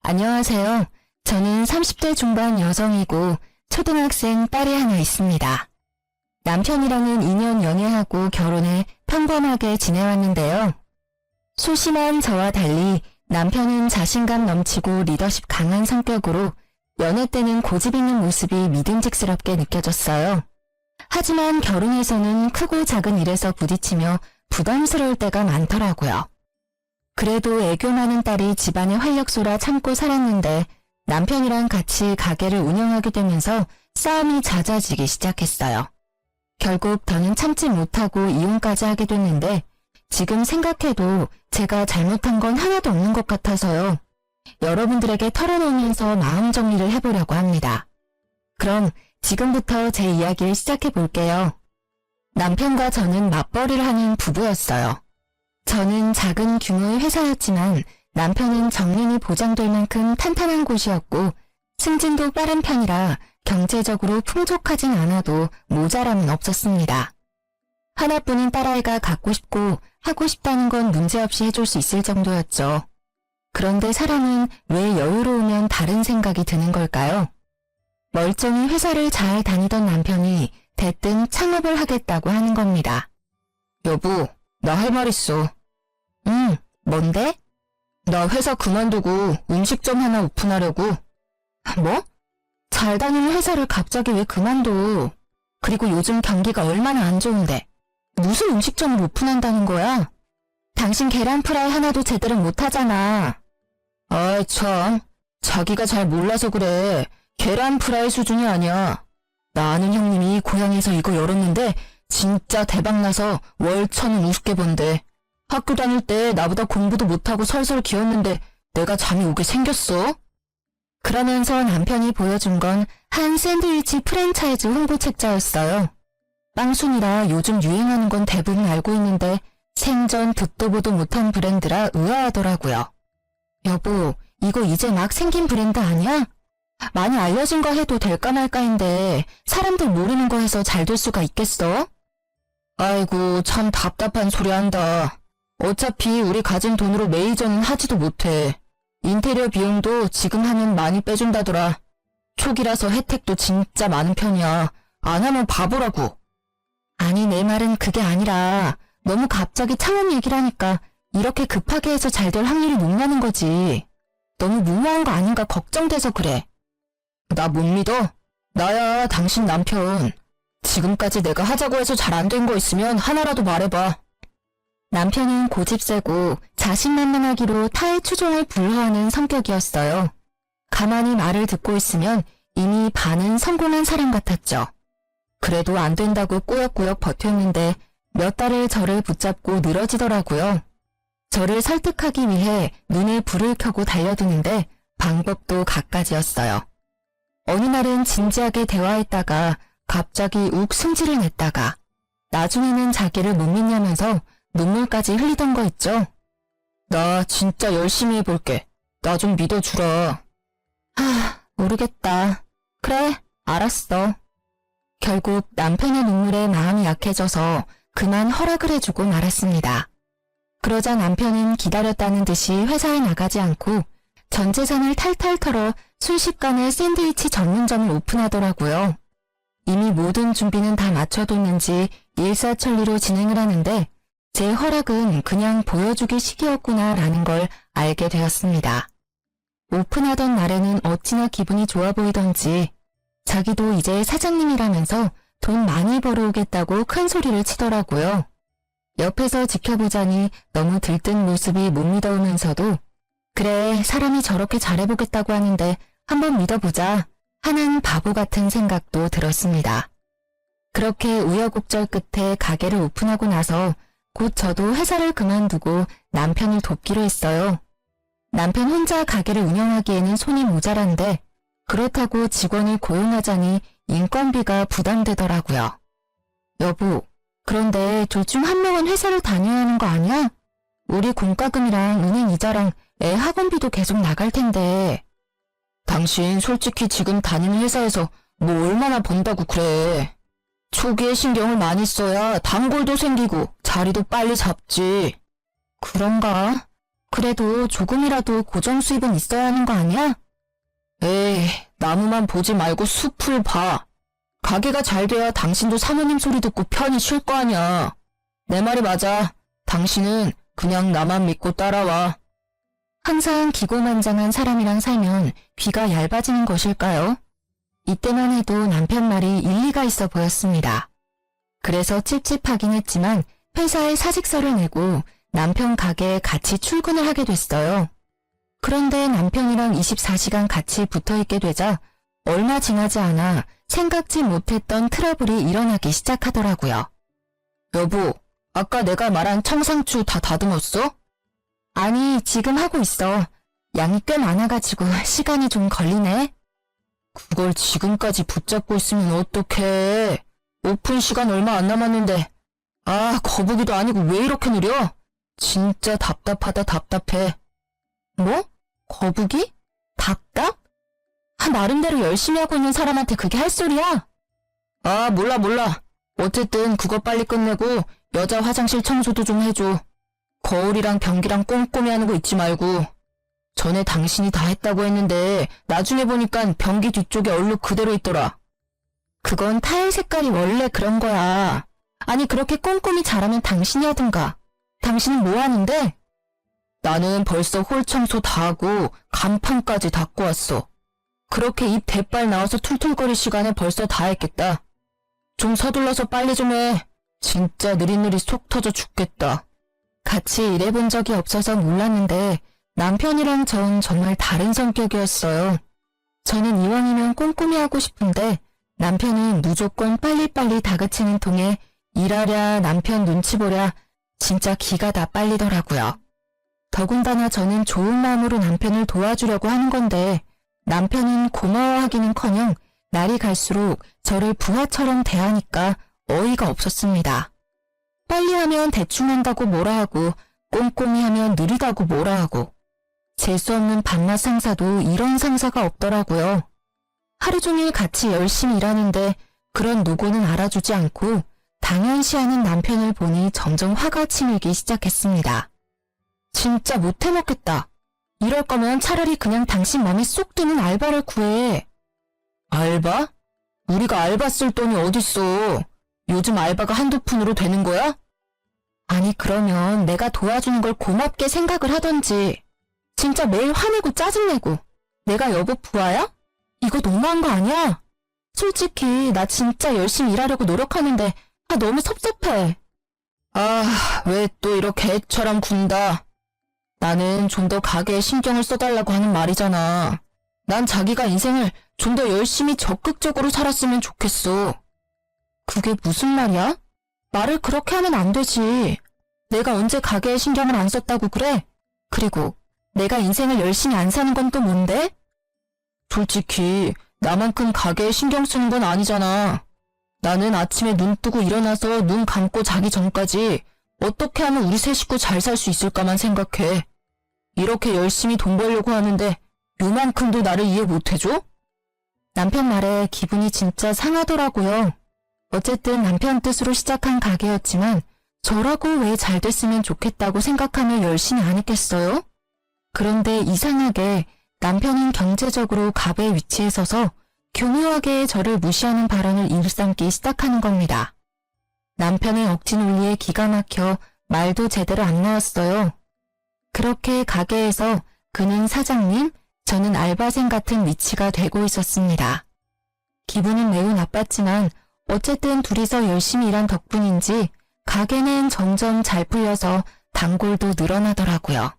안녕하세요. 저는 30대 중반 여성이고 초등학생 딸이 하나 있습니다. 남편이랑은 2년 연애하고 결혼해 평범하게 지내왔는데요. 소심한 저와 달리 남편은 자신감 넘치고 리더십 강한 성격으로 연애 때는 고집 있는 모습이 믿음직스럽게 느껴졌어요. 하지만 결혼해서는 크고 작은 일에서 부딪히며 부담스러울 때가 많더라고요. 그래도 애교 많은 딸이 집안의 활력소라 참고 살았는데 남편이랑 같이 가게를 운영하게 되면서 싸움이 잦아지기 시작했어요. 결국 더는 참지 못하고 이혼까지 하게 됐는데 지금 생각해도 제가 잘못한 건 하나도 없는 것 같아서요. 여러분들에게 털어놓으면서 마음 정리를 해보려고 합니다. 그럼 지금부터 제 이야기를 시작해 볼게요. 남편과 저는 맞벌이를 하는 부부였어요. 저는 작은 규모의 회사였지만 남편은 정년이 보장될 만큼 탄탄한 곳이었고 승진도 빠른 편이라 경제적으로 풍족하진 않아도 모자람은 없었습니다. 하나뿐인 딸아이가 갖고 싶고 하고 싶다는 건 문제없이 해줄 수 있을 정도였죠. 그런데 사람은 왜 여유로우면 다른 생각이 드는 걸까요? 멀쩡히 회사를 잘 다니던 남편이 대뜸 창업을 하겠다고 하는 겁니다. 여보, 나 할 말 있어. 응, 뭔데? 나 회사 그만두고 음식점 하나 오픈하려고. 뭐? 잘 다니는 회사를 갑자기 왜 그만둬? 그리고 요즘 경기가 얼마나 안 좋은데. 무슨 음식점을 오픈한다는 거야? 당신 계란 프라이 하나도 제대로 못하잖아. 아이 참, 자기가 잘 몰라서 그래. 계란 프라이 수준이 아니야. 나 아는 형님이 고향에서 이거 열었는데 진짜 대박나서 월 1,000원 우습게 번대. 학교 다닐 때 나보다 공부도 못하고 설설 기었는데 내가 잠이 오게 생겼어? 그러면서 남편이 보여준 건 한 샌드위치 프랜차이즈 홍보 책자였어요. 빵순이라 요즘 유행하는 건 대부분 알고 있는데 생전 듣도 보도 못한 브랜드라 의아하더라고요. 여보, 이거 이제 막 생긴 브랜드 아니야? 많이 알려진 거 해도 될까 말까인데 사람들 모르는 거 해서 잘 될 수가 있겠어? 아이고 참 답답한 소리 한다. 어차피 우리 가진 돈으로 매니저는 하지도 못해. 인테리어 비용도 지금 하면 많이 빼준다더라. 초기라서 혜택도 진짜 많은 편이야. 안 하면 바보라고. 아니 내 말은 그게 아니라 너무 갑자기 창업 얘기를 하니까 이렇게 급하게 해서 잘 될 확률이 높냐는 거지. 너무 무모한 거 아닌가 걱정돼서 그래. 나 못 믿어? 나야 당신 남편. 지금까지 내가 하자고 해서 잘 안 된 거 있으면 하나라도 말해봐. 남편은 고집세고 자신만만하기로 타의 추종을 불허하는 성격이었어요. 가만히 말을 듣고 있으면 이미 반은 성공한 사람 같았죠. 그래도 안 된다고 꾸역꾸역 버텼는데 몇 달을 저를 붙잡고 늘어지더라고요. 저를 설득하기 위해 눈에 불을 켜고 달려드는데 방법도 갖가지였어요. 어느 날은 진지하게 대화했다가 갑자기 욱 승질을 냈다가 나중에는 자기를 못 믿냐면서 눈물까지 흘리던 거 있죠? 나 진짜 열심히 해볼게. 나 좀 믿어주라. 모르겠다. 그래, 알았어. 결국 남편의 눈물에 마음이 약해져서 그만 허락을 해주고 말았습니다. 그러자 남편은 기다렸다는 듯이 회사에 나가지 않고 전 재산을 탈탈 털어 순식간에 샌드위치 전문점을 오픈하더라고요. 이미 모든 준비는 다 마쳐뒀는지 일사천리로 진행을 하는데 제 허락은 그냥 보여주기 식이었구나라는 걸 알게 되었습니다. 오픈하던 날에는 어찌나 기분이 좋아 보이던지 자기도 이제 사장님이라면서 돈 많이 벌어오겠다고 큰 소리를 치더라고요. 옆에서 지켜보자니 너무 들뜬 모습이 못 믿어오면서도 그래 사람이 저렇게 잘해보겠다고 하는데 한번 믿어보자 하는 바보 같은 생각도 들었습니다. 그렇게 우여곡절 끝에 가게를 오픈하고 나서 곧 저도 회사를 그만두고 남편을 돕기로 했어요. 남편 혼자 가게를 운영하기에는 손이 모자란데 그렇다고 직원을 고용하자니 인건비가 부담되더라고요. 여보, 그런데 둘 중 한 명은 회사를 다녀야 하는 거 아니야? 우리 공과금이랑 은행 이자랑 애 학원비도 계속 나갈 텐데. 당신 솔직히 지금 다니는 회사에서 뭐 얼마나 번다고 그래. 초기에 신경을 많이 써야 단골도 생기고 자리도 빨리 잡지. 그런가? 그래도 조금이라도 고정 수입은 있어야 하는 거 아니야? 에이, 나무만 보지 말고 숲을 봐. 가게가 잘 돼야 당신도 사모님 소리 듣고 편히 쉴 거 아니야. 내 말이 맞아. 당신은 그냥 나만 믿고 따라와. 항상 기고만장한 사람이랑 살면 귀가 얇아지는 것일까요? 이때만 해도 남편 말이 일리가 있어 보였습니다. 그래서 찝찝하긴 했지만 회사에 사직서를 내고 남편 가게에 같이 출근을 하게 됐어요. 그런데 남편이랑 24시간 같이 붙어있게 되자 얼마 지나지 않아 생각지 못했던 트러블이 일어나기 시작하더라고요. 여보, 아까 내가 말한 청상추 다 다듬었어? 아니, 지금 하고 있어. 양이 꽤 많아가지고 시간이 좀 걸리네. 그걸 지금까지 붙잡고 있으면 어떡해. 오픈 시간 얼마 안 남았는데. 아, 거북이도 아니고 왜 이렇게 느려? 진짜 답답하다 답답해. 뭐? 거북이? 답답? 나름대로 열심히 하고 있는 사람한테 그게 할 소리야? 아, 몰라. 어쨌든 그거 빨리 끝내고 여자 화장실 청소도 좀 해줘. 거울이랑 변기랑 꼼꼼히 하는 거 잊지 말고. 전에 당신이 다 했다고 했는데 나중에 보니까 변기 뒤쪽에 얼룩 그대로 있더라. 그건 타일 색깔이 원래 그런 거야. 아니 그렇게 꼼꼼히 잘하면 당신이 하든가. 당신은 뭐 하는데? 나는 벌써 홀 청소 다 하고 간판까지 닦고 왔어. 그렇게 입 대빨 나와서 툴툴거릴 시간에 벌써 다 했겠다. 좀 서둘러서 빨리 좀 해. 진짜 느릿느릿 속 터져 죽겠다. 같이 일해본 적이 없어서 몰랐는데 남편이랑 전 정말 다른 성격이었어요. 저는 이왕이면 꼼꼼히 하고 싶은데 남편은 무조건 빨리빨리 다그치는 통에 일하랴 남편 눈치 보랴 진짜 기가 다 빨리더라고요. 더군다나 저는 좋은 마음으로 남편을 도와주려고 하는 건데 남편은 고마워하기는커녕 날이 갈수록 저를 부하처럼 대하니까 어이가 없었습니다. 빨리 하면 대충 한다고 뭐라 하고 꼼꼼히 하면 느리다고 뭐라 하고 재수없는 밤낮 상사도 이런 상사가 없더라고요. 하루 종일 같이 열심히 일하는데 그런 노고는 알아주지 않고 당연시하는 남편을 보니 점점 화가 치밀기 시작했습니다. 진짜 못해먹겠다. 이럴 거면 차라리 그냥 당신 맘에 쏙 드는 알바를 구해. 알바? 우리가 알바 쓸 돈이 어딨어. 요즘 알바가 한두 푼으로 되는 거야? 아니 그러면 내가 도와주는 걸 고맙게 생각을 하던지. 진짜 매일 화내고 짜증내고 내가 여보 부하야? 이거 너무한 거 아니야? 솔직히 나 진짜 열심히 일하려고 노력하는데 너무 섭섭해. 아, 왜 또 이렇게 애처럼 군다. 나는 좀 더 가게에 신경을 써달라고 하는 말이잖아. 난 자기가 인생을 좀 더 열심히 적극적으로 살았으면 좋겠어. 그게 무슨 말이야? 말을 그렇게 하면 안 되지. 내가 언제 가게에 신경을 안 썼다고 그래? 그리고 내가 인생을 열심히 안 사는 건 또 뭔데? 솔직히 나만큼 가게에 신경 쓰는 건 아니잖아. 나는 아침에 눈 뜨고 일어나서 눈 감고 자기 전까지 어떻게 하면 우리 세 식구 잘 살 수 있을까만 생각해. 이렇게 열심히 돈 벌려고 하는데 요만큼도 나를 이해 못해줘? 남편 말에 기분이 진짜 상하더라고요. 어쨌든 남편 뜻으로 시작한 가게였지만 저라고 왜 잘 됐으면 좋겠다고 생각하며 열심히 안 했겠어요? 그런데 이상하게 남편은 경제적으로 갑의 위치에 서서 교묘하게 저를 무시하는 발언을 일삼기 시작하는 겁니다. 남편의 억지 논리에 기가 막혀 말도 제대로 안 나왔어요. 그렇게 가게에서 그는 사장님, 저는 알바생 같은 위치가 되고 있었습니다. 기분은 매우 나빴지만 어쨌든 둘이서 열심히 일한 덕분인지 가게는 점점 잘 풀려서 단골도 늘어나더라고요.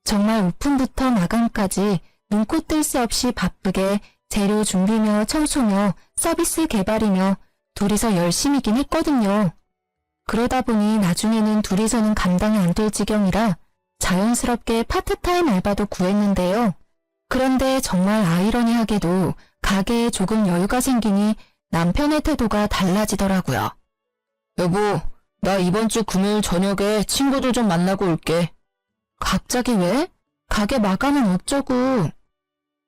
정말 오픈부터 마감까지 눈코 뜰 새 없이 바쁘게 재료 준비며 청소며 서비스 개발이며 둘이서 열심히긴 했거든요. 그러다 보니 나중에는 둘이서는 감당이 안 될 지경이라 자연스럽게 파트타임 알바도 구했는데요. 그런데 정말 아이러니하게도 가게에 조금 여유가 생기니 남편의 태도가 달라지더라고요. 여보, 나 이번 주 금요일 저녁에 친구들 좀 만나고 올게. 갑자기 왜? 가게 마감은 어쩌고.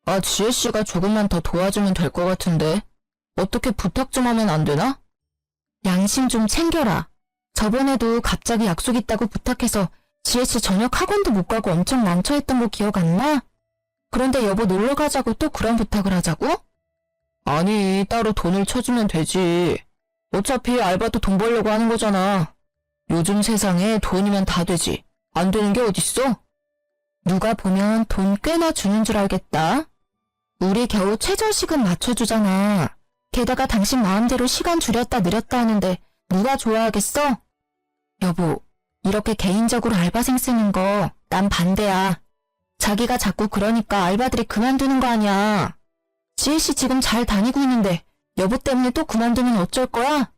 아, 지혜씨가 조금만 더 도와주면 될 것 같은데. 어떻게 부탁 좀 하면 안 되나? 양심 좀 챙겨라. 저번에도 갑자기 약속 있다고 부탁해서 지혜씨 저녁 학원도 못 가고 엄청 난처했던 거 기억 안 나? 그런데 여보 놀러 가자고 또 그런 부탁을 하자고? 아니, 따로 돈을 쳐주면 되지. 어차피 알바도 돈 벌려고 하는 거잖아. 요즘 세상에 돈이면 다 되지. 안 되는 게 어딨어? 누가 보면 돈 꽤나 주는 줄 알겠다. 우리 겨우 최저시급 맞춰주잖아. 게다가 당신 마음대로 시간 줄였다 늘렸다 하는데 누가 좋아하겠어? 여보, 이렇게 개인적으로 알바생 쓰는 거 난 반대야. 자기가 자꾸 그러니까 알바들이 그만두는 거 아니야. 지혜씨 지금 잘 다니고 있는데 여보 때문에 또 그만두면 어쩔 거야?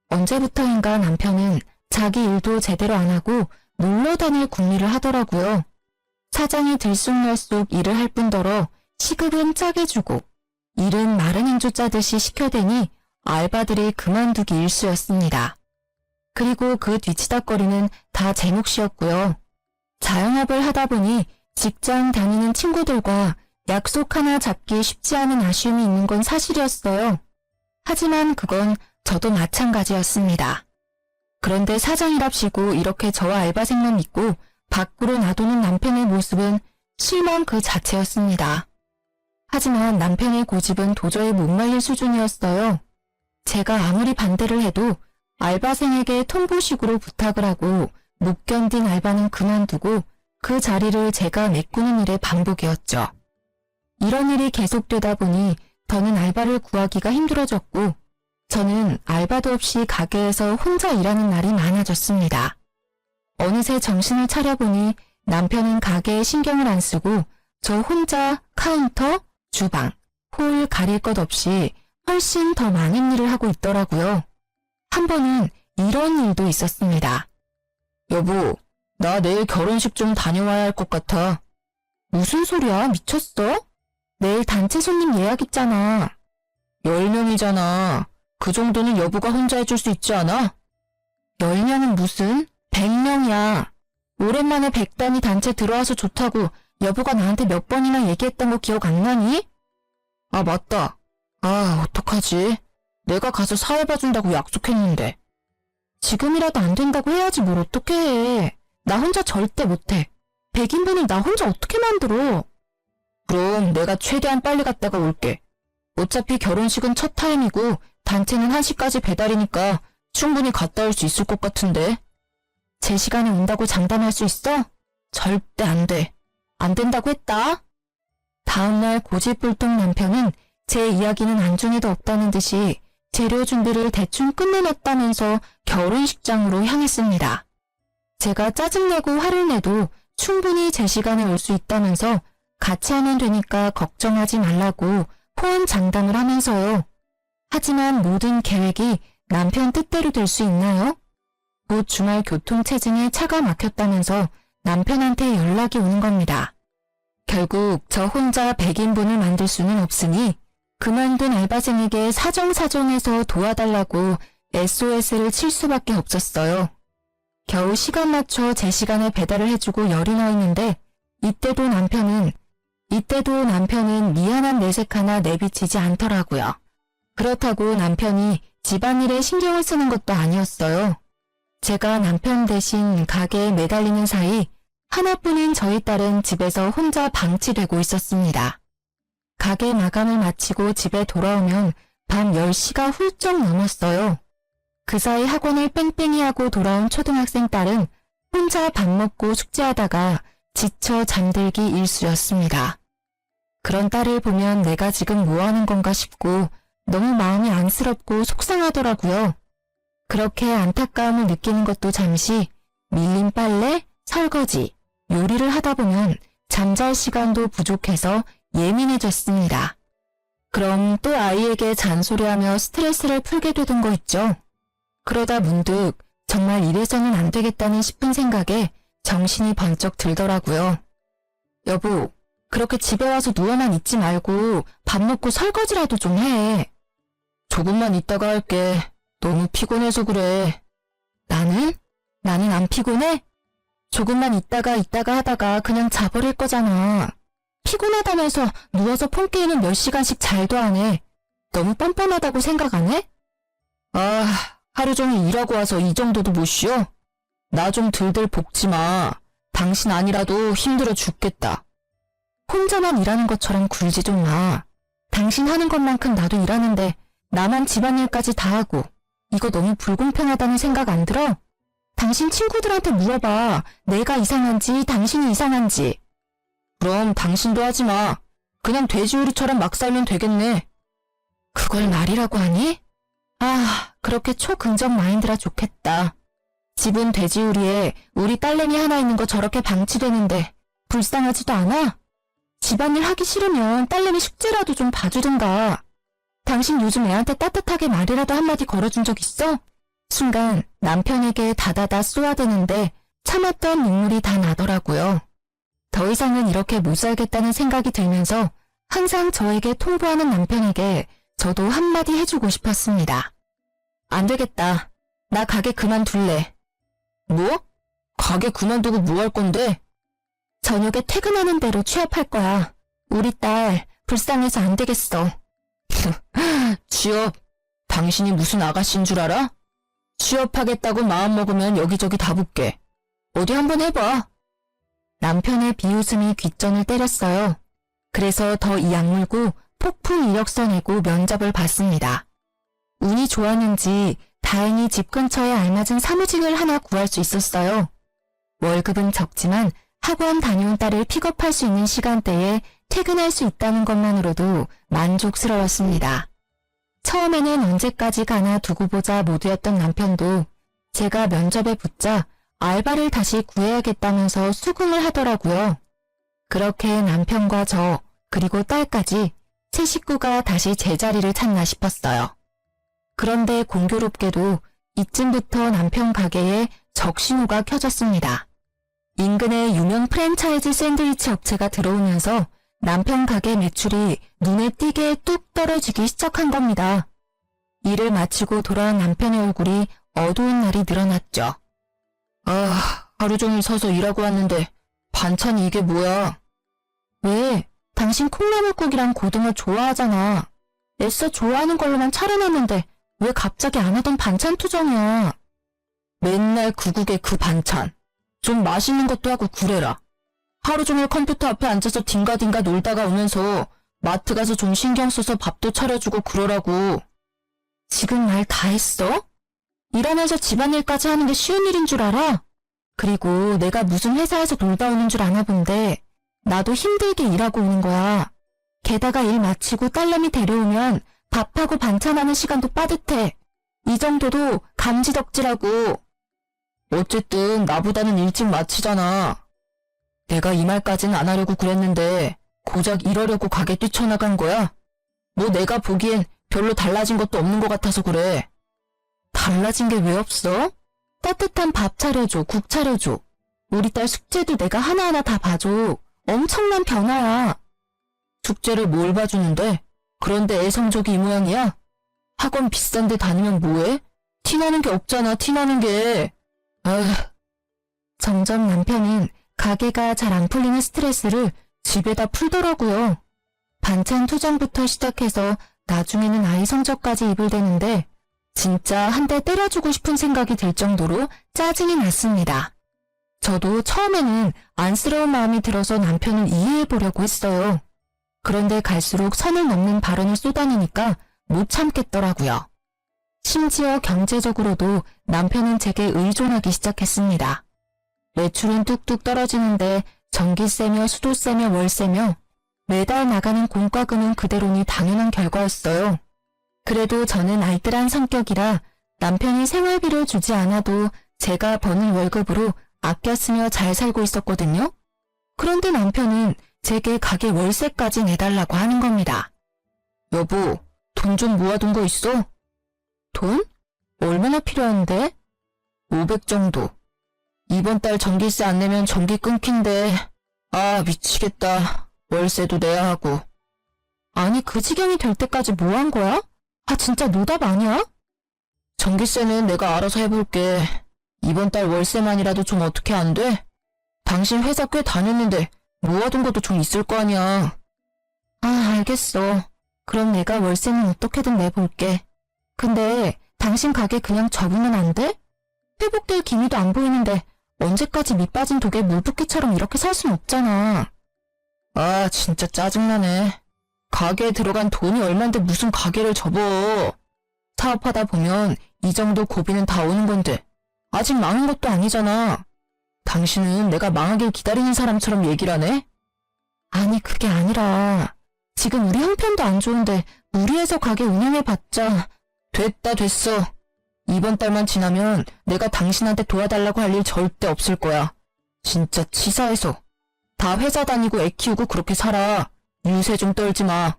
언제부터인가 남편은 자기 일도 제대로 안 하고 놀러 다닐 궁리를 하더라고요. 사장이 들쑥날쑥 일을 할 뿐더러 시급은 짜게 주고 일은 마른 행주 짜듯이 시켜대니 알바들이 그만두기 일쑤였습니다. 그리고 그 뒤치다거리는 다 제 몫이었고요. 자영업을 하다 보니 직장 다니는 친구들과 약속 하나 잡기 쉽지 않은 아쉬움이 있는 건 사실이었어요. 하지만 그건 저도 마찬가지였습니다. 그런데 사장이랍시고 이렇게 저와 알바생만 믿고 밖으로 놔두는 남편의 모습은 실망 그 자체였습니다. 하지만 남편의 고집은 도저히 못 말릴 수준이었어요. 제가 아무리 반대를 해도 알바생에게 통보식으로 부탁을 하고 못 견딘 알바는 그만두고 그 자리를 제가 메꾸는 일의 반복이었죠. 이런 일이 계속되다 보니 더는 알바를 구하기가 힘들어졌고 저는 알바도 없이 가게에서 혼자 일하는 날이 많아졌습니다. 어느새 정신을 차려보니 남편은 가게에 신경을 안 쓰고 저 혼자 카운터, 주방, 홀 가릴 것 없이 훨씬 더 많은 일을 하고 있더라고요. 한 번은 이런 일도 있었습니다. 여보, 나 내일 결혼식 좀 다녀와야 할 것 같아. 무슨 소리야? 미쳤어? 내일 단체 손님 예약 있잖아. 10명이잖아. 그 정도는 여보가 혼자 해줄 수 있지 않아? 10명은 무슨? 100명이야. 오랜만에 100단위 단체 들어와서 좋다고 여보가 나한테 몇 번이나 얘기했던 거 기억 안 나니? 아, 맞다. 아, 어떡하지? 내가 가서 사회 봐준다고 약속했는데. 지금이라도 안 된다고 해야지 뭘 어떻게 해. 나 혼자 절대 못해. 100인분을 나 혼자 어떻게 만들어? 그럼 내가 최대한 빨리 갔다가 올게. 어차피 결혼식은 첫 타임이고 단체는 1시까지 배달이니까 충분히 갔다 올 수 있을 것 같은데. 제 시간에 온다고 장담할 수 있어? 절대 안 돼. 안 된다고 했다. 다음날 고집불통 남편은 제 이야기는 안중에도 없다는 듯이 재료 준비를 대충 끝내놨다면서 결혼식장으로 향했습니다. 제가 짜증내고 화를 내도 충분히 제 시간에 올 수 있다면서 같이 하면 되니까 걱정하지 말라고 호언장담을 하면서요. 하지만 모든 계획이 남편 뜻대로 될 수 있나요? 곧 주말 교통체증에 차가 막혔다면서 남편한테 연락이 오는 겁니다. 결국 저 혼자 100인분을 만들 수는 없으니 그만둔 알바생에게 사정사정해서 도와달라고 SOS를 칠 수밖에 없었어요. 겨우 시간 맞춰 제 시간에 배달을 해주고 열이 나 있는데 이때도 남편은 미안한 내색 하나 내비치지 않더라고요. 그렇다고 남편이 집안일에 신경을 쓰는 것도 아니었어요. 제가 남편 대신 가게에 매달리는 사이 하나뿐인 저희 딸은 집에서 혼자 방치되고 있었습니다. 가게 마감을 마치고 집에 돌아오면 밤 10시가 훌쩍 넘었어요. 그 사이 학원을 뺑뺑이 하고 돌아온 초등학생 딸은 혼자 밥 먹고 숙제하다가 지쳐 잠들기 일쑤였습니다. 그런 딸을 보면 내가 지금 뭐 하는 건가 싶고 너무 마음이 안쓰럽고 속상하더라고요. 그렇게 안타까움을 느끼는 것도 잠시 밀린 빨래, 설거지, 요리를 하다 보면 잠잘 시간도 부족해서 예민해졌습니다. 그럼 또 아이에게 잔소리하며 스트레스를 풀게 되던 거 있죠. 그러다 문득 정말 이래서는 안 되겠다는 싶은 생각에 정신이 번쩍 들더라고요. 여보, 그렇게 집에 와서 누워만 있지 말고 밥 먹고 설거지라도 좀 해. 조금만 있다가 할게. 너무 피곤해서 그래. 나는 안 피곤해? 조금만 있다가 하다가 그냥 자버릴 거잖아. 피곤하다면서 누워서 폰 게임은 몇 시간씩 잘도 안 해. 너무 뻔뻔하다고 생각 안 해? 아, 하루 종일 일하고 와서 이 정도도 못 쉬어? 나 좀 들들 볶지 마. 당신 아니라도 힘들어 죽겠다. 혼자만 일하는 것처럼 굴지 좀 마. 당신 하는 것만큼 나도 일하는데 나만 집안일까지 다 하고 이거 너무 불공평하다는 생각 안 들어? 당신 친구들한테 물어봐. 내가 이상한지 당신이 이상한지. 그럼 당신도 하지 마. 그냥 돼지우리처럼 막 살면 되겠네. 그걸 말이라고 하니? 아, 그렇게 초긍정 마인드라 좋겠다. 집은 돼지우리에 우리 딸내미 하나 있는 거 저렇게 방치되는데 불쌍하지도 않아? 집안일 하기 싫으면 딸내미 숙제라도 좀 봐주든가. 당신 요즘 애한테 따뜻하게 말이라도 한마디 걸어준 적 있어? 순간 남편에게 다다다 쏘아대는데 참았던 눈물이 다 나더라고요. 더 이상은 이렇게 못 살겠다는 생각이 들면서 항상 저에게 통보하는 남편에게 저도 한마디 해주고 싶었습니다. 안 되겠다. 나 가게 그만둘래. 뭐? 가게 그만두고 뭐 할 건데? 저녁에 퇴근하는 대로 취업할 거야. 우리 딸 불쌍해서 안 되겠어. 취업? 당신이 무슨 아가씨인 줄 알아? 취업하겠다고 마음먹으면 여기저기 다 붙게. 어디 한번 해봐. 남편의 비웃음이 귓전을 때렸어요. 그래서 더 이 악물고 폭풍 이력서 내고 면접을 봤습니다. 운이 좋았는지 다행히 집 근처에 알맞은 사무직을 하나 구할 수 있었어요. 월급은 적지만 학원 다녀온 딸을 픽업할 수 있는 시간대에 퇴근할 수 있다는 것만으로도 만족스러웠습니다. 처음에는 언제까지 가나 두고 보자 모두였던 남편도 제가 면접에 붙자 알바를 다시 구해야겠다면서 수긍을 하더라고요. 그렇게 남편과 저 그리고 딸까지 세 식구가 다시 제자리를 찾나 싶었어요. 그런데 공교롭게도 이쯤부터 남편 가게에 적신호가 켜졌습니다. 인근에 유명 프랜차이즈 샌드위치 업체가 들어오면서 남편 가게 매출이 눈에 띄게 뚝 떨어지기 시작한 겁니다. 일을 마치고 돌아온 남편의 얼굴이 어두운 날이 늘어났죠. 아, 하루 종일 서서 일하고 왔는데 반찬이 이게 뭐야? 왜? 당신 콩나물국이랑 고등어 좋아하잖아. 애써 좋아하는 걸로만 차려놨는데 왜 갑자기 안 하던 반찬 투정이야? 맨날 그 국에 그 반찬. 좀 맛있는 것도 하고 그래라. 하루 종일 컴퓨터 앞에 앉아서 딩가딩가 놀다가 오면서 마트 가서 좀 신경 써서 밥도 차려주고 그러라고. 지금 말 다 했어? 일하면서 집안일까지 하는 게 쉬운 일인 줄 알아? 그리고 내가 무슨 회사에서 놀다 오는 줄 아나 본데 나도 힘들게 일하고 오는 거야. 게다가 일 마치고 딸내미 데려오면 밥하고 반찬하는 시간도 빠듯해. 이 정도도 감지덕지라고. 어쨌든 나보다는 일찍 마치잖아. 내가 이 말까지는 안 하려고 그랬는데 고작 이러려고 가게 뛰쳐나간 거야? 뭐 내가 보기엔 별로 달라진 것도 없는 것 같아서 그래. 달라진 게 왜 없어? 따뜻한 밥 차려줘, 국 차려줘. 우리 딸 숙제도 내가 하나하나 다 봐줘. 엄청난 변화야. 숙제를 뭘 봐주는데? 그런데 애 성적이 이 모양이야? 학원 비싼데 다니면 뭐해? 티나는 게 없잖아, 티나는 게. 아휴. 점점 남편은 가게가 잘 안 풀리는 스트레스를 집에다 풀더라고요. 반찬 투정부터 시작해서 나중에는 아이 성적까지 입을 대는데 진짜 한 대 때려주고 싶은 생각이 들 정도로 짜증이 났습니다. 저도 처음에는 안쓰러운 마음이 들어서 남편을 이해해보려고 했어요. 그런데 갈수록 선을 넘는 발언을 쏟아내니까 못 참겠더라고요. 심지어 경제적으로도 남편은 제게 의존하기 시작했습니다. 매출은 뚝뚝 떨어지는데 전기세며 수도세며 월세며 매달 나가는 공과금은 그대로니 당연한 결과였어요. 그래도 저는 알뜰한 성격이라 남편이 생활비를 주지 않아도 제가 버는 월급으로 아껴 쓰며 잘 살고 있었거든요. 그런데 남편은 제게 가게 월세까지 내달라고 하는 겁니다. 여보, 돈 좀 모아둔 거 있어? 돈? 얼마나 필요한데? 500 정도. 이번 달 전기세 안 내면 전기 끊긴대. 아, 미치겠다. 월세도 내야 하고. 아니, 그 지경이 될 때까지 뭐 한 거야? 아, 진짜 노답 아니야? 전기세는 내가 알아서 해볼게. 이번 달 월세만이라도 좀 어떻게 안 돼? 당신 회사 꽤 다녔는데 모아둔 것도 좀 있을 거 아니야. 아, 알겠어. 그럼 내가 월세는 어떻게든 내볼게. 근데 당신 가게 그냥 접으면 안 돼? 회복될 기미도 안 보이는데 언제까지 밑 빠진 독에 물붓기처럼 이렇게 살 순 없잖아. 아, 진짜 짜증나네. 가게에 들어간 돈이 얼만데 무슨 가게를 접어. 사업하다 보면 이 정도 고비는 다 오는 건데 아직 망한 것도 아니잖아. 당신은 내가 망하길 기다리는 사람처럼 얘기를 하네? 아니, 그게 아니라 지금 우리 형편도 안 좋은데 무리해서 가게 운영해봤자. 됐어. 이번 달만 지나면 내가 당신한테 도와달라고 할 일 절대 없을 거야. 진짜 치사해서. 다 회사 다니고 애 키우고 그렇게 살아. 유세 좀 떨지 마.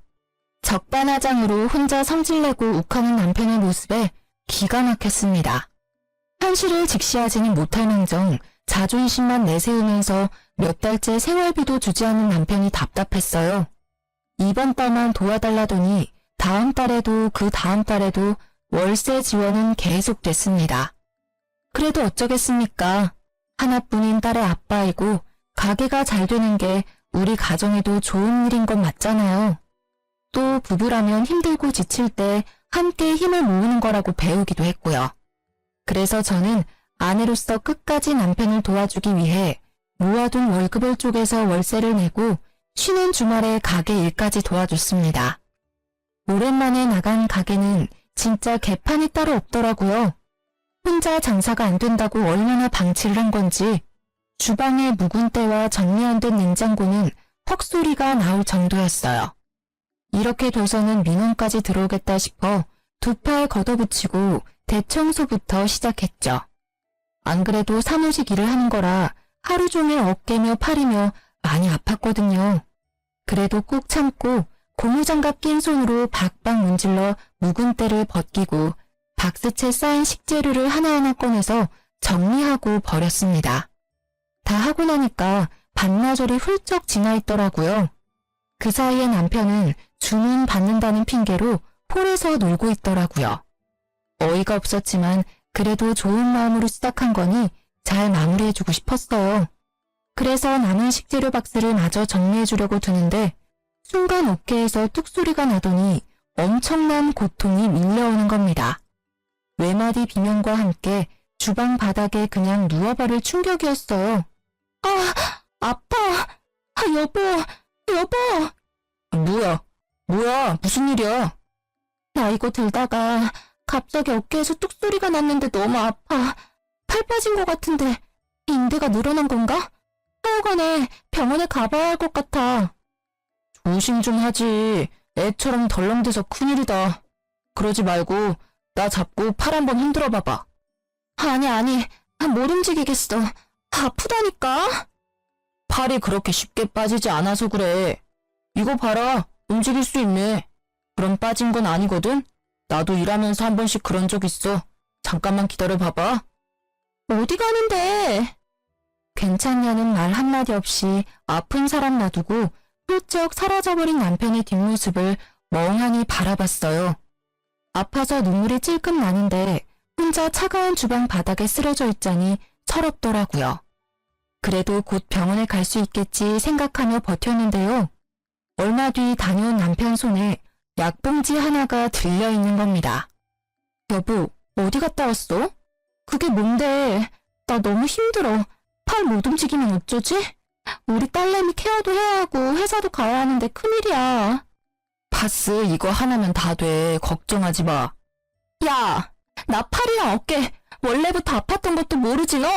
적반하장으로 혼자 성질내고 욱하는 남편의 모습에 기가 막혔습니다. 현실을 직시하지는 못할 망정 자존심만 내세우면서 몇 달째 생활비도 주지 않는 남편이 답답했어요. 이번 달만 도와달라더니 다음 달에도 그 다음 달에도 월세 지원은 계속됐습니다. 그래도 어쩌겠습니까? 하나뿐인 딸의 아빠이고 가게가 잘 되는 게 우리 가정에도 좋은 일인 건 맞잖아요. 또 부부라면 힘들고 지칠 때 함께 힘을 모으는 거라고 배우기도 했고요. 그래서 저는 아내로서 끝까지 남편을 도와주기 위해 모아둔 월급을 쪼개서 월세를 내고 쉬는 주말에 가게 일까지 도와줬습니다. 오랜만에 나간 가게는 진짜 개판이 따로 없더라고요. 혼자 장사가 안 된다고 얼마나 방치를 한 건지 주방의 묵은 때와 정리 안 된 냉장고는 헉소리가 나올 정도였어요. 이렇게 돼서는 민원까지 들어오겠다 싶어 두 팔 걷어붙이고 대청소부터 시작했죠. 안 그래도 사무직 일을 하는 거라 하루 종일 어깨며 팔이며 많이 아팠거든요. 그래도 꾹 참고 고무장갑 낀 손으로 박박 문질러 묵은 때를 벗기고 박스채 쌓인 식재료를 하나하나 꺼내서 정리하고 버렸습니다. 다 하고 나니까 반나절이 훌쩍 지나 있더라고요. 그 사이에 남편은 주문 받는다는 핑계로 홀에서 놀고 있더라고요. 어이가 없었지만 그래도 좋은 마음으로 시작한 거니 잘 마무리해주고 싶었어요. 그래서 남은 식재료 박스를 마저 정리해주려고 드는데 순간 어깨에서 뚝소리가 나더니 엄청난 고통이 밀려오는 겁니다. 외마디 비명과 함께 주방 바닥에 그냥 누워버릴 충격이었어요. 아, 아파. 여보. 뭐야, 무슨 일이야? 나 이거 들다가 갑자기 어깨에서 뚝소리가 났는데 너무 아파. 팔 빠진 것 같은데 인대가 늘어난 건가? 하여간에 병원에 가봐야 할 것 같아. 조심 좀 하지. 애처럼 덜렁대서 큰일이다. 그러지 말고 나 잡고 팔 한번 흔들어 봐봐. 아니, 못 움직이겠어. 아프다니까? 팔이 그렇게 쉽게 빠지지 않아서 그래. 이거 봐라, 움직일 수 있네. 그럼 빠진 건 아니거든? 나도 일하면서 한 번씩 그런 적 있어. 잠깐만 기다려 봐봐. 어디 가는데? 괜찮냐는 말 한마디 없이 아픈 사람 놔두고 훌쩍 사라져버린 남편의 뒷모습을 멍하니 바라봤어요. 아파서 눈물이 찔끔 나는데 혼자 차가운 주방 바닥에 쓰러져 있자니 서럽더라고요. 그래도 곧 병원에 갈 수 있겠지 생각하며 버텼는데요. 얼마 뒤 다녀온 남편 손에 약봉지 하나가 들려있는 겁니다. 여보, 어디 갔다 왔어? 그게 뭔데? 나 너무 힘들어. 팔 못 움직이면 어쩌지? 우리 딸내미 케어도 해야 하고 회사도 가야 하는데 큰일이야. 파스 이거 하나면 다 돼. 걱정하지 마. 야, 나 팔이랑 어깨 원래부터 아팠던 것도 모르지 너?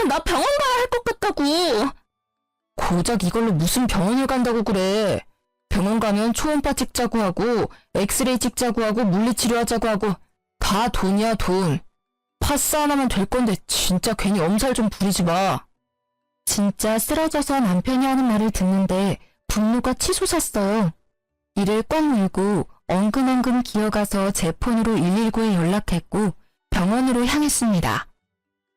나 병원 가야 할 것 같다고. 고작 이걸로 무슨 병원을 간다고 그래. 병원 가면 초음파 찍자고 하고 엑스레이 찍자고 하고 물리치료하자고 하고 다 돈이야 돈. 파스 하나면 될 건데 진짜 괜히 엄살 좀 부리지 마. 진짜 쓰러져서 남편이 하는 말을 듣는데 분노가 치솟았어요. 이를 꽉 물고 엉금엉금 기어가서 제 폰으로 119에 연락했고 병원으로 향했습니다.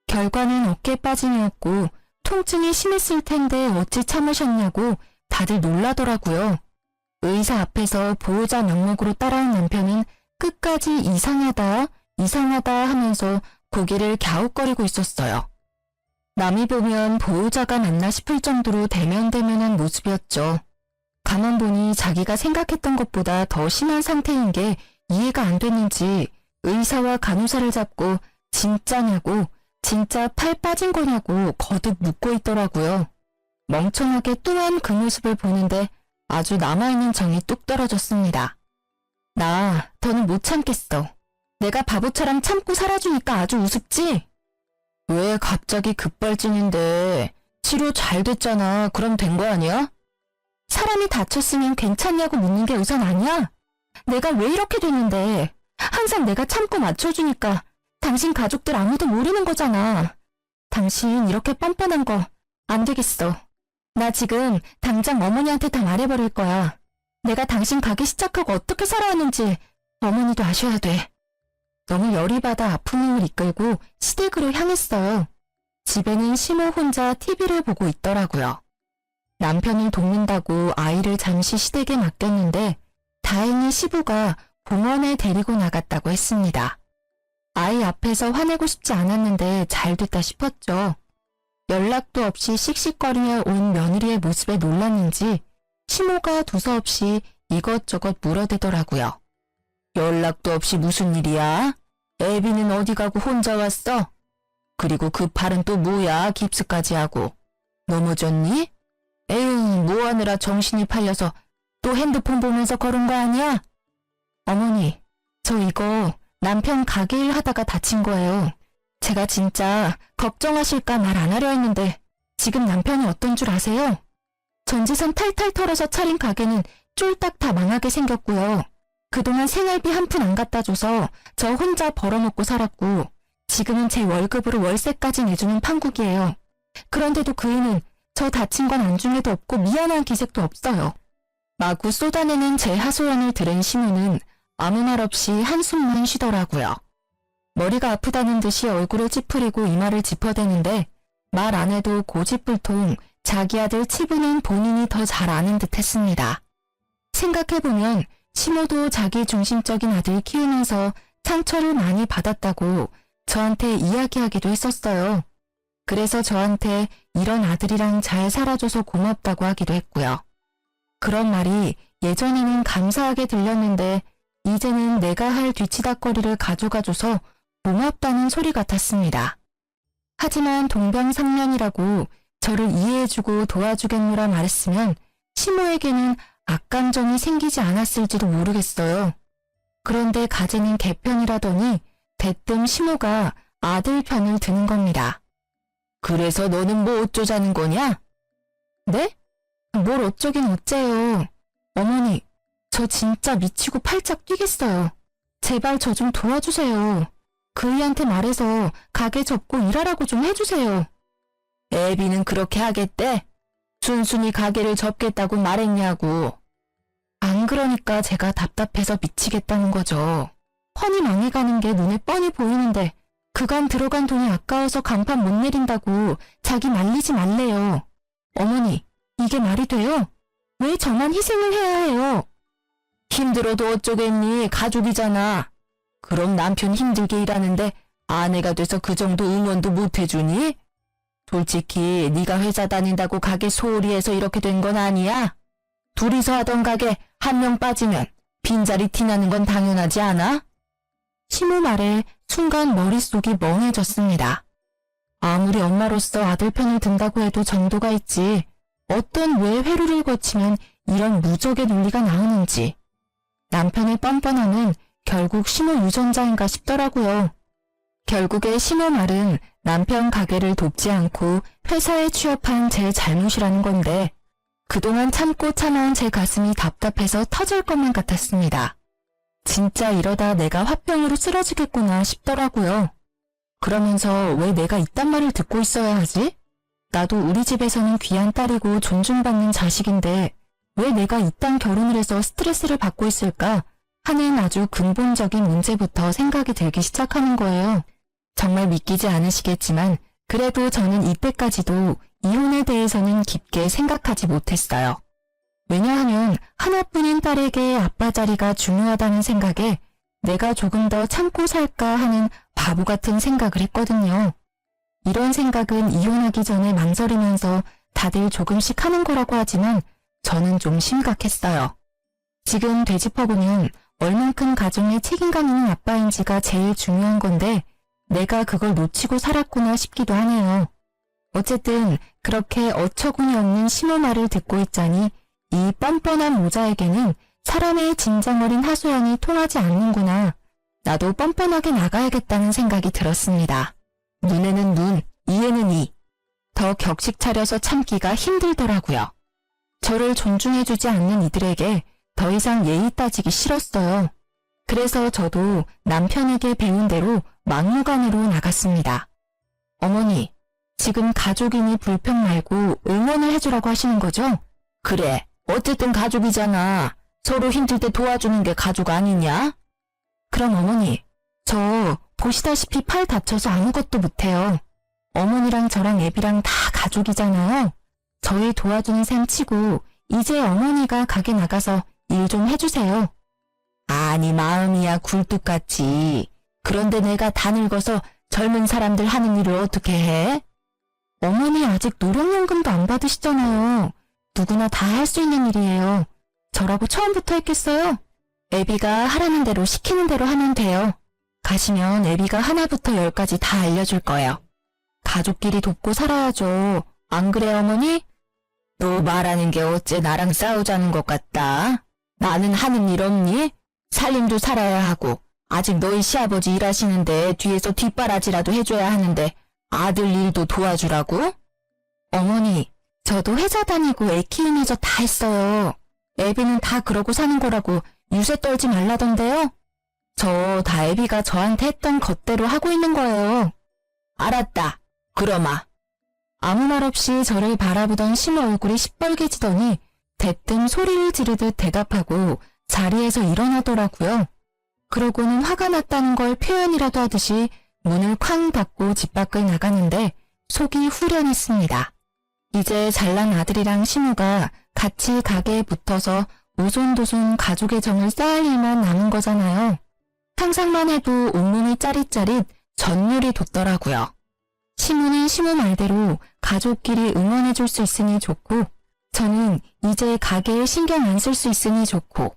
결과는 어깨 빠짐이었고 통증이 심했을 텐데 어찌 참으셨냐고 다들 놀라더라고요. 의사 앞에서 보호자 명목으로 따라온 남편은 끝까지 이상하다 하면서 고개를 갸웃거리고 있었어요. 남이 보면 보호자가 맞나 싶을 정도로 대면대면한 모습이었죠. 가만 보니 자기가 생각했던 것보다 더 심한 상태인 게 이해가 안 됐는지 의사와 간호사를 잡고 진짜냐고 진짜 팔 빠진 거냐고 거듭 묻고 있더라고요. 멍청하게 또한 그 모습을 보는데 아주 남아있는 정이 뚝 떨어졌습니다. 나 더는 못 참겠어. 내가 바보처럼 참고 살아주니까 아주 우습지? 왜 갑자기 급발진인데? 치료 잘 됐잖아. 그럼 된 거 아니야? 사람이 다쳤으면 괜찮냐고 묻는 게 우선 아니야? 내가 왜 이렇게 됐는데? 항상 내가 참고 맞춰주니까 당신 가족들 아무도 모르는 거잖아. 당신 이렇게 뻔뻔한 거 안 되겠어. 나 지금 당장 어머니한테 다 말해버릴 거야. 내가 당신 가기 시작하고 어떻게 살아왔는지 어머니도 아셔야 돼. 너무 열이 받아 아픔을 이끌고 시댁으로 향했어요. 집에는 시모 혼자 TV를 보고 있더라고요. 남편을 돕는다고 아이를 잠시 시댁에 맡겼는데 다행히 시부가 공원에 데리고 나갔다고 했습니다. 아이 앞에서 화내고 싶지 않았는데 잘 됐다 싶었죠. 연락도 없이 씩씩거리며 온 며느리의 모습에 놀랐는지 시모가 두서없이 이것저것 물어대더라고요. 연락도 없이 무슨 일이야? 애비는 어디 가고 혼자 왔어? 그리고 그 팔은 또 뭐야? 깁스까지 하고. 넘어졌니? 에휴, 뭐 하느라 정신이 팔려서 또 핸드폰 보면서 걸은 거 아니야? 어머니, 저 이거 남편 가게 일 하다가 다친 거예요. 제가 진짜 걱정하실까 말 안 하려 했는데 지금 남편이 어떤 줄 아세요? 전재산 탈탈 털어서 차린 가게는 쫄딱 다 망하게 생겼고요. 그동안 생활비 한 푼 안 갖다 줘서 저 혼자 벌어먹고 살았고 지금은 제 월급으로 월세까지 내주는 판국이에요. 그런데도 그이는 저 다친 건 안중에도 없고 미안한 기색도 없어요. 마구 쏟아내는 제 하소연을 들은 시모는 아무 말 없이 한숨만 쉬더라고요. 머리가 아프다는 듯이 얼굴을 찌푸리고 이마를 짚어대는데 말 안 해도 고집불통 자기 아들 치부는 본인이 더 잘 아는 듯 했습니다. 생각해보면 시모도 자기 중심적인 아들 키우면서 상처를 많이 받았다고 저한테 이야기하기도 했었어요. 그래서 저한테 이런 아들이랑 잘 살아줘서 고맙다고 하기도 했고요. 그런 말이 예전에는 감사하게 들렸는데 이제는 내가 할 뒤치다꺼리를 가져가줘서 고맙다는 소리 같았습니다. 하지만 동병상련이라고 저를 이해해주고 도와주겠노라 말했으면 시모에게는 악감정이 생기지 않았을지도 모르겠어요. 그런데 가재는 개편이라더니 대뜸 시모가 아들 편을 드는 겁니다. 그래서 너는 뭐 어쩌자는 거냐? 네? 뭘 어쩌긴 어째요. 어머니, 저 진짜 미치고 팔짝 뛰겠어요. 제발 저 좀 도와주세요. 그이한테 말해서 가게 접고 일하라고 좀 해주세요. 애비는 그렇게 하겠대? 순순히 가게를 접겠다고 말했냐고. 안 그러니까 제가 답답해서 미치겠다는 거죠. 훤히 망해가는 게 눈에 뻔히 보이는데 그간 들어간 돈이 아까워서 간판 못 내린다고 자기 말리지 말래요. 어머니, 이게 말이 돼요? 왜 저만 희생을 해야 해요? 힘들어도 어쩌겠니? 가족이잖아. 그럼 남편 힘들게 일하는데 아내가 돼서 그 정도 응원도 못 해주니? 솔직히 네가 회사 다닌다고 가게 소홀히 해서 이렇게 된 건 아니야? 둘이서 하던 가게 한 명 빠지면 빈자리 티나는 건 당연하지 않아? 시모 말에 순간 머릿속이 멍해졌습니다. 아무리 엄마로서 아들 편을 든다고 해도 정도가 있지. 어떤 왜 회로를 거치면 이런 무적의 논리가 나오는지. 남편의 뻔뻔함은 결국 시모 유전자인가 싶더라고요. 결국에 시모 말은 남편 가게를 돕지 않고 회사에 취업한 제 잘못이라는 건데 그동안 참고 참아온 제 가슴이 답답해서 터질 것만 같았습니다. 진짜 이러다 내가 화병으로 쓰러지겠구나 싶더라고요. 그러면서 왜 내가 이딴 말을 듣고 있어야 하지? 나도 우리 집에서는 귀한 딸이고 존중받는 자식인데 왜 내가 이딴 결혼을 해서 스트레스를 받고 있을까 하는 아주 근본적인 문제부터 생각이 들기 시작하는 거예요. 정말 믿기지 않으시겠지만 그래도 저는 이때까지도 이혼에 대해서는 깊게 생각하지 못했어요. 왜냐하면 하나뿐인 딸에게 아빠 자리가 중요하다는 생각에 내가 조금 더 참고 살까 하는 바보 같은 생각을 했거든요. 이런 생각은 이혼하기 전에 망설이면서 다들 조금씩 하는 거라고 하지만 저는 좀 심각했어요. 지금 되짚어보면 얼만큼 가정에 책임감 있는 아빠인지가 제일 중요한 건데 내가 그걸 놓치고 살았구나 싶기도 하네요. 어쨌든 그렇게 어처구니 없는 심호 말을 듣고 있자니 이 뻔뻔한 모자에게는 사람의 진정 어린 하소연이 통하지 않는구나. 나도 뻔뻔하게 나가야겠다는 생각이 들었습니다. 눈에는 눈, 이에는 이. 더 격식 차려서 참기가 힘들더라고요. 저를 존중해주지 않는 이들에게 더 이상 예의 따지기 싫었어요. 그래서 저도 남편에게 배운 대로 막무가내로 나갔습니다. 어머니, 지금 가족이니 불평 말고 응원을 해주라고 하시는 거죠? 그래, 어쨌든 가족이잖아. 서로 힘들 때 도와주는 게 가족 아니냐? 그럼 어머니, 저 보시다시피 팔 다쳐서 아무것도 못해요. 어머니랑 저랑 애비랑 다 가족이잖아요. 저희 도와주는 셈 치고 이제 어머니가 가게 나가서 일 좀 해주세요. 아니 마음이야 굴뚝같이. 그런데 내가 다 늙어서 젊은 사람들 하는 일을 어떻게 해? 어머니 아직 노령연금도 안 받으시잖아요. 누구나 다 할 수 있는 일이에요. 저라고 처음부터 했겠어요? 애비가 하라는 대로 시키는 대로 하면 돼요. 가시면 애비가 하나부터 열까지 다 알려줄 거예요. 가족끼리 돕고 살아야죠. 안 그래 어머니? 너 말하는 게 어째 나랑 싸우자는 것 같다. 나는 하는 일 없니? 살림도 살아야 하고 아직 너희 시아버지 일하시는데 뒤에서 뒷바라지라도 해줘야 하는데 아들 일도 도와주라고? 어머니, 저도 회사 다니고 애 키우면서 다 했어요. 애비는 다 그러고 사는 거라고 유세 떨지 말라던데요? 저 다 애비가 저한테 했던 것대로 하고 있는 거예요. 알았다. 그러마. 아무 말 없이 저를 바라보던 심호 얼굴이 시뻘개지더니 대뜸 소리를 지르듯 대답하고 자리에서 일어나더라고요. 그러고는 화가 났다는 걸 표현이라도 하듯이 문을 쾅 닫고 집 밖을 나가는데 속이 후련했습니다. 이제 잘난 아들이랑 심호가 같이 가게에 붙어서 오손도손 가족의 정을 쌓을 일만 남은 거잖아요. 상상만 해도 온몸이 짜릿짜릿 전율이 돋더라고요. 심호는 심호 말대로 가족끼리 응원해줄 수 있으니 좋고 저는 이제 가게에 신경 안 쓸 수 있으니 좋고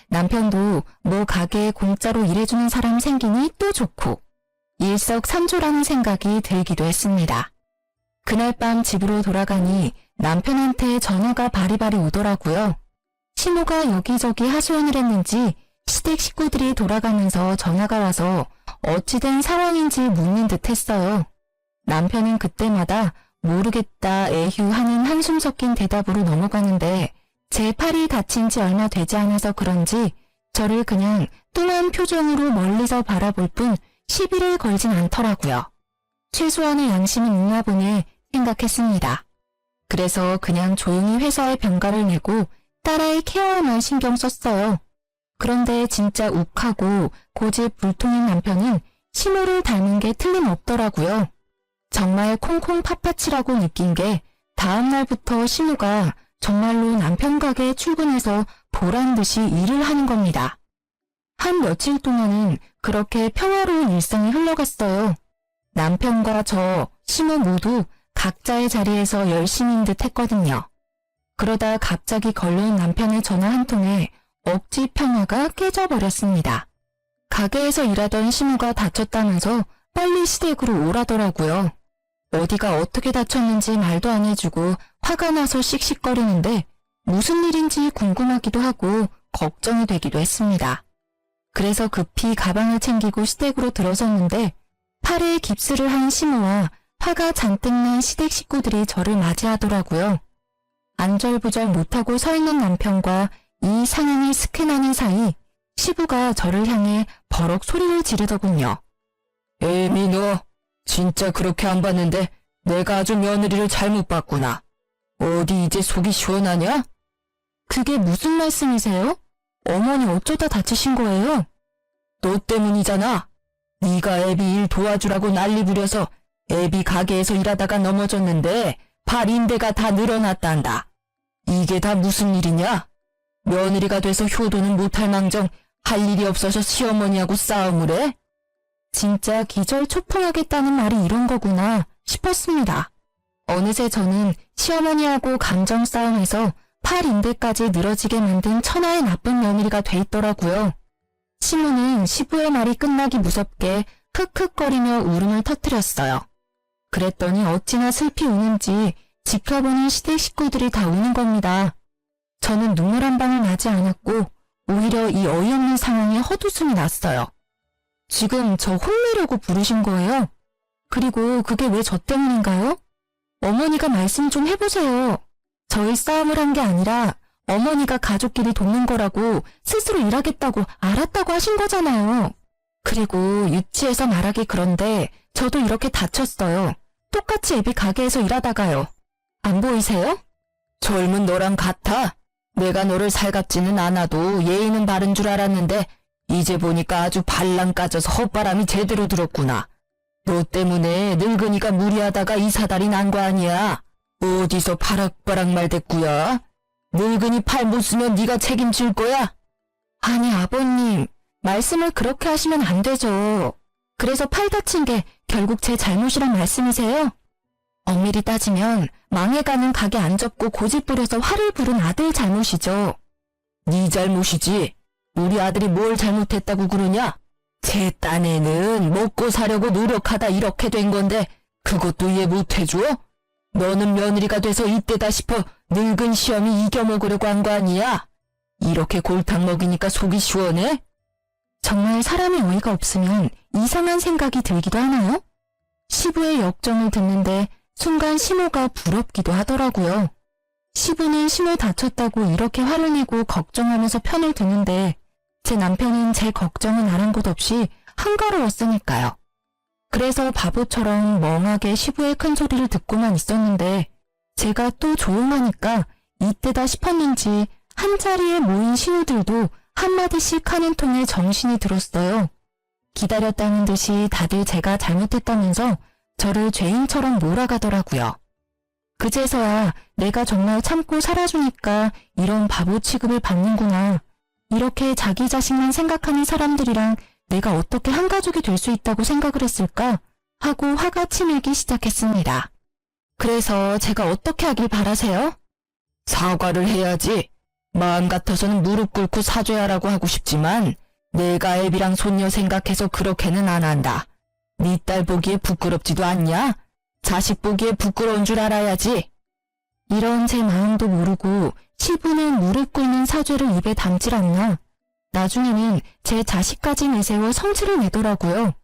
남편도 뭐 가게에 공짜로 일해주는 사람 생기니 또 좋고 일석삼조라는 생각이 들기도 했습니다. 그날 밤 집으로 돌아가니 남편한테 전화가 바리바리 오더라고요. 심호가 여기저기 하소연을 했는지 시댁 식구들이 돌아가면서 전화가 와서 어찌된 상황인지 묻는 듯 했어요. 남편은 그때마다 모르겠다 애휴하는 한숨 섞인 대답으로 넘어가는데 제 팔이 다친 지 얼마 되지 않아서 그런지 저를 그냥 뚱한 표정으로 멀리서 바라볼 뿐 시비를 걸진 않더라고요. 최소한의 양심은 있나 보네 생각했습니다. 그래서 그냥 조용히 회사에 병가를 내고 딸아이 케어에만 신경 썼어요. 그런데 진짜 욱하고 고집 불통인 남편은 심호를 닮은 게 틀림없더라고요. 정말 콩콩 팥팥이라고 느낀 게 다음 날부터 심호가 정말로 남편 가게에 출근해서 보란 듯이 일을 하는 겁니다. 한 며칠 동안은 그렇게 평화로운 일상이 흘러갔어요. 남편과 저, 심호 모두 각자의 자리에서 열심인 듯 했거든요. 그러다 갑자기 걸려온 남편의 전화 한 통에 억지 평화가 깨져버렸습니다. 가게에서 일하던 심호가 다쳤다면서 빨리 시댁으로 오라더라고요. 어디가 어떻게 다쳤는지 말도 안 해주고 화가 나서 씩씩거리는데 무슨 일인지 궁금하기도 하고 걱정이 되기도 했습니다. 그래서 급히 가방을 챙기고 시댁으로 들어섰는데 팔에 깁스를 한 심호와 화가 잔뜩 난 시댁 식구들이 저를 맞이하더라고요. 안절부절 못하고 서 있는 남편과 이 상황을 스캔하는 사이 시부가 저를 향해 버럭 소리를 지르더군요. 에미 너 진짜 그렇게 안 봤는데 내가 아주 며느리를 잘못 봤구나. 어디 이제 속이 시원하냐? 그게 무슨 말씀이세요? 어머니 어쩌다 다치신 거예요? 너 때문이잖아. 네가 애비 일 도와주라고 난리 부려서 애비 가게에서 일하다가 넘어졌는데 발 인대가 다 늘어났단다. 이게 다 무슨 일이냐? 며느리가 돼서 효도는 못할 망정 할 일이 없어서 시어머니하고 싸움을 해? 진짜 기절초풍하겠다는 말이 이런 거구나 싶었습니다. 어느새 저는 시어머니하고 감정 싸움에서 팔 인대까지 늘어지게 만든 천하의 나쁜 며느리가 돼 있더라고요. 시모는 시부의 말이 끝나기 무섭게 흑흑거리며 울음을 터뜨렸어요. 그랬더니 어찌나 슬피 우는지 지켜보는 시댁 식구들이 다 우는 겁니다. 저는 눈물 한 방울 나지 않았고 오히려 이 어이없는 상황에 헛웃음이 났어요. 지금 저 혼내려고 부르신 거예요? 그리고 그게 왜 저 때문인가요? 어머니가 말씀 좀 해보세요. 저희 싸움을 한 게 아니라 어머니가 가족끼리 돕는 거라고 스스로 일하겠다고 알았다고 하신 거잖아요. 그리고 유치해서 말하기 그런데 저도 이렇게 다쳤어요. 똑같이 애비 가게에서 일하다가요. 안 보이세요? 젊은 너랑 같아. 내가 너를 살갑지는 않아도 예의는 바른 줄 알았는데 이제 보니까 아주 발랑 까져서 헛바람이 제대로 들었구나. 너 때문에 늙은이가 무리하다가 이 사달이 난 거 아니야. 어디서 바락바락 말댔구야. 늙은이 팔 못 쓰면 네가 책임질 거야? 아니 아버님, 말씀을 그렇게 하시면 안 되죠. 그래서 팔 다친 게 결국 제 잘못이란 말씀이세요? 엄밀히 따지면 망해가는 가게 안 접고 고집 부려서 화를 부른 아들 잘못이죠. 네 잘못이지. 우리 아들이 뭘 잘못했다고 그러냐? 제 딴에는 먹고 사려고 노력하다 이렇게 된 건데 그것도 이해 못해줘? 너는 며느리가 돼서 이때다 싶어 늙은 시험이 이겨먹으려고 한 거 아니야? 이렇게 골탕 먹이니까 속이 시원해? 정말 사람이 어이가 없으면 이상한 생각이 들기도 하나요? 시부의 역정을 듣는데 순간 시모가 부럽기도 하더라고요. 시부는 시모 다쳤다고 이렇게 화를 내고 걱정하면서 편을 드는데 제 남편은 제 걱정은 아랑곳 없이 한가로웠으니까요. 그래서 바보처럼 멍하게 시부의 큰 소리를 듣고만 있었는데 제가 또 조용하니까 이때다 싶었는지 한자리에 모인 신우들도 한마디씩 하는 통에 정신이 들었어요. 기다렸다는 듯이 다들 제가 잘못했다면서 저를 죄인처럼 몰아가더라고요. 그제서야 내가 정말 참고 살아주니까 이런 바보 취급을 받는구나. 이렇게 자기 자신만 생각하는 사람들이랑 내가 어떻게 한 가족이 될 수 있다고 생각을 했을까 하고 화가 치밀기 시작했습니다. 그래서 제가 어떻게 하길 바라세요? 사과를 해야지. 마음 같아서는 무릎 꿇고 사죄하라고 하고 싶지만 내가 애비랑 손녀 생각해서 그렇게는 안 한다. 네 딸 보기에 부끄럽지도 않냐? 자식 보기에 부끄러운 줄 알아야지. 이런 제 마음도 모르고 시부는 무릎 꿇는 사죄를 입에 담질 않나. 나중에는 제 자식까지 내세워 성질을 내더라고요.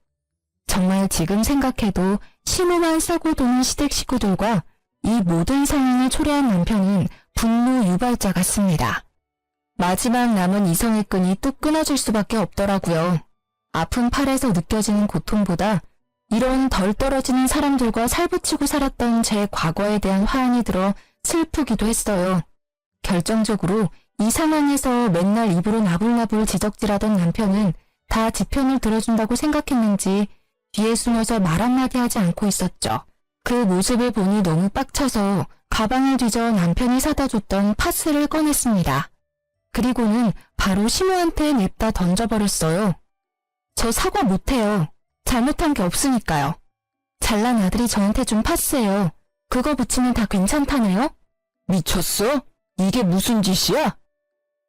정말 지금 생각해도 시모만 싸고 도는 시댁 식구들과 이 모든 상황을 초래한 남편은 분노 유발자 같습니다. 마지막 남은 이성의 끈이 뚝 끊어질 수밖에 없더라고요. 아픈 팔에서 느껴지는 고통보다 이런 덜 떨어지는 사람들과 살붙이고 살았던 제 과거에 대한 화환이 들어 슬프기도 했어요. 결정적으로 이 상황에서 맨날 입으로 나불나불 지적질하던 남편은 다 지 편을 들어준다고 생각했는지 뒤에 숨어서 말 한마디 하지 않고 있었죠. 그 모습을 보니 너무 빡쳐서 가방을 뒤져 남편이 사다 줬던 파스를 꺼냈습니다. 그리고는 바로 시모한테 냅다 던져버렸어요. 저 사과 못해요. 잘못한 게 없으니까요. 잘난 아들이 저한테 준 파스예요. 그거 붙이면 다 괜찮다네요? 미쳤어? 이게 무슨 짓이야?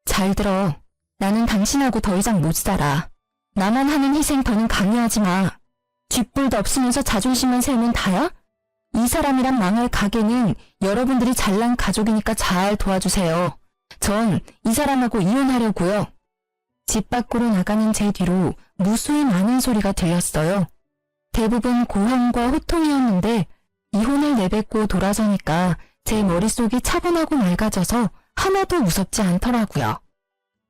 잘 들어. 나는 당신하고 더 이상 못 살아. 나만 하는 희생 더는 강요하지 마. 쥐뿔도 없으면서 자존심만 세우면 다야? 이 사람이란 망할 가게는 여러분들이 잘난 가족이니까 잘 도와주세요. 전 이 사람하고 이혼하려고요. 집 밖으로 나가는 제 뒤로 무수히 많은 소리가 들렸어요. 대부분 고함과 호통이었는데 이혼을 내뱉고 돌아서니까 제 머릿속이 차분하고 맑아져서 하나도 무섭지 않더라고요.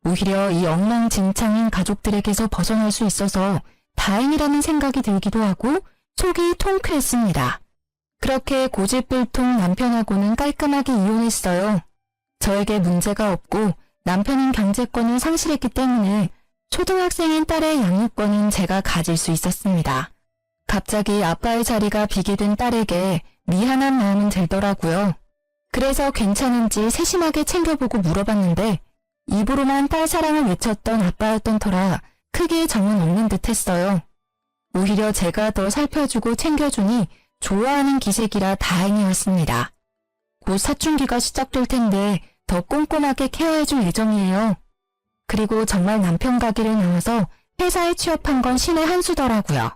오히려 이 엉망진창인 가족들에게서 벗어날 수 있어서 다행이라는 생각이 들기도 하고 속이 통쾌했습니다. 그렇게 고집불통 남편하고는 깔끔하게 이혼했어요. 저에게 문제가 없고 남편은 경제권을 상실했기 때문에 초등학생인 딸의 양육권은 제가 가질 수 있었습니다. 갑자기 아빠의 자리가 비게 된 딸에게 미안한 마음은 들더라고요. 그래서 괜찮은지 세심하게 챙겨보고 물어봤는데 입으로만 딸 사랑을 외쳤던 아빠였던 터라 크게 정은 없는 듯 했어요. 오히려 제가 더 살펴주고 챙겨주니 좋아하는 기색이라 다행이었습니다. 곧 사춘기가 시작될 텐데 더 꼼꼼하게 케어해줄 예정이에요. 그리고 정말 남편 가게를 나와서 회사에 취업한 건 신의 한 수더라고요.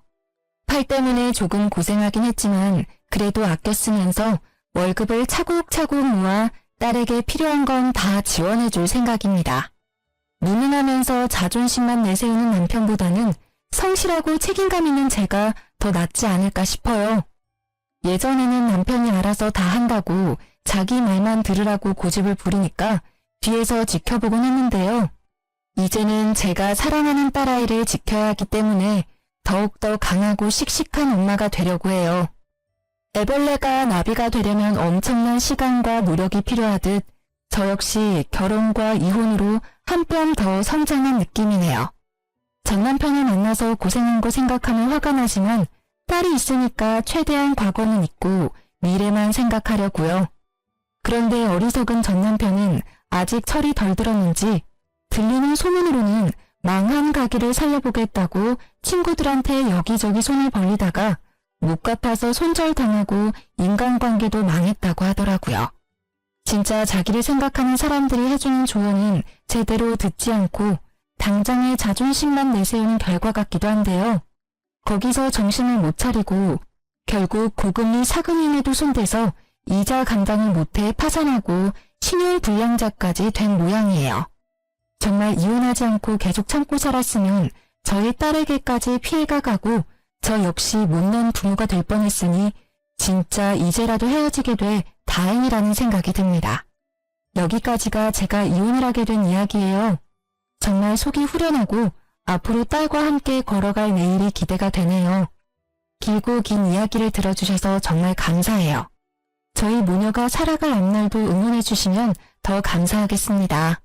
팔 때문에 조금 고생하긴 했지만 그래도 아껴 쓰면서 월급을 차곡차곡 모아 딸에게 필요한 건 다 지원해줄 생각입니다. 무능하면서 자존심만 내세우는 남편보다는 성실하고 책임감 있는 제가 더 낫지 않을까 싶어요. 예전에는 남편이 알아서 다 한다고 자기 말만 들으라고 고집을 부리니까 뒤에서 지켜보곤 했는데요. 이제는 제가 사랑하는 딸아이를 지켜야 하기 때문에 더욱더 강하고 씩씩한 엄마가 되려고 해요. 애벌레가 나비가 되려면 엄청난 시간과 노력이 필요하듯 저 역시 결혼과 이혼으로 한 뼘 더 성장한 느낌이네요. 전 남편을 만나서 고생한 거 생각하면 화가 나지만 딸이 있으니까 최대한 과거는 잊고 미래만 생각하려고요. 그런데 어리석은 전 남편은 아직 철이 덜 들었는지 들리는 소문으로는 망한 가게를 살려보겠다고 친구들한테 여기저기 손을 벌리다가 못 갚아서 손절당하고 인간관계도 망했다고 하더라고요. 진짜 자기를 생각하는 사람들이 해주는 조언은 제대로 듣지 않고 당장의 자존심만 내세우는 결과 같기도 한데요. 거기서 정신을 못 차리고 결국 고금리 사금융에도 손대서 이자 감당을 못해 파산하고 신용불량자까지 된 모양이에요. 정말 이혼하지 않고 계속 참고 살았으면 저희 딸에게까지 피해가 가고 저 역시 못난 부모가 될 뻔했으니 진짜 이제라도 헤어지게 돼 다행이라는 생각이 듭니다. 여기까지가 제가 이혼을 하게 된 이야기예요. 정말 속이 후련하고 앞으로 딸과 함께 걸어갈 내일이 기대가 되네요. 길고 긴 이야기를 들어주셔서 정말 감사해요. 저희 모녀가 살아갈 앞날도 응원해주시면 더 감사하겠습니다.